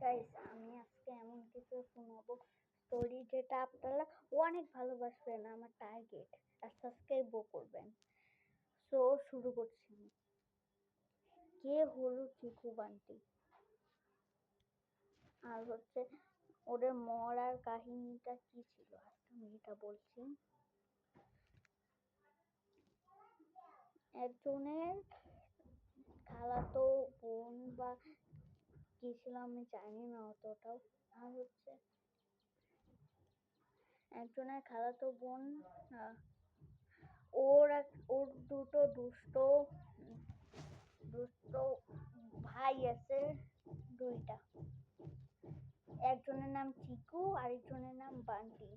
Guys, আমি আজকে এমন কিছু শোনাবো স্টোরি যেটা আপনারা অনেক ভালোবাসবেন। আমার টার্গেট আর সাবস্ক্রাইবও করবেন। সো শুরু করছি। কে হলো চিকু বান্টি? আর ওদের মরার কাহিনীটা কি ছিল আমি এটা বলছি। একজনের খালাতো বোন বা কি ছিল আমি জানি না অতটাও। আর একজনের খালাতো বোন, ওর দুটো দুষ্ট ভাই আছে, দুইটা। একজনের নাম চিকু, আরেকজনের নাম বান্টি।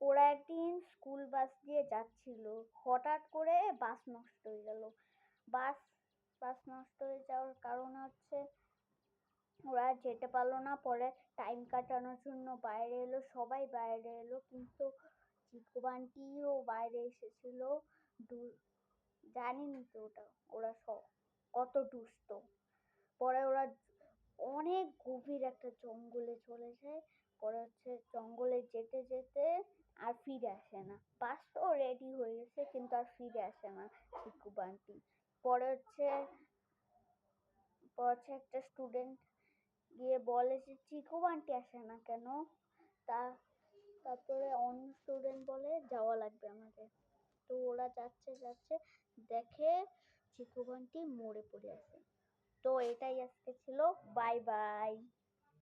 ওরা একদিন স্কুল বাস দিয়ে যাচ্ছিল, হঠাৎ করে বাস নষ্ট হয়ে গেল। বাস নষ্ট হয়ে যাওয়ার কারণ ওরা যেতে পারলো না। পরে টাইম কাটানোর জন্য বাইরে এলো, সবাই বাইরে এলো, কিন্তু চিকু বান্টিও বাইরে এসেছিল। জানিনি তো ওরা কত দুষ্ট। পরে ওরা অনেক গভীর একটা জঙ্গলে চলে যায়। পরে জঙ্গলে যেতে যেতে আর ফিরে আসে না। বাস তো রেডি হয়ে গেছে, কিন্তু আর ফিরে আসে না চিকু বান্টি। পরে একটা স্টুডেন্ট গিয়ে বলে যে চিকু বান্টি আসে না কেন? তারপরে অন্য স্টুডেন্ট বলে যাওয়া লাগবে আমাদের। তো ওরা যাচ্ছে দেখে চিকু বান্টি মরে পড়ে আছে। তো এটাই আজকে ছিল। Bye bye.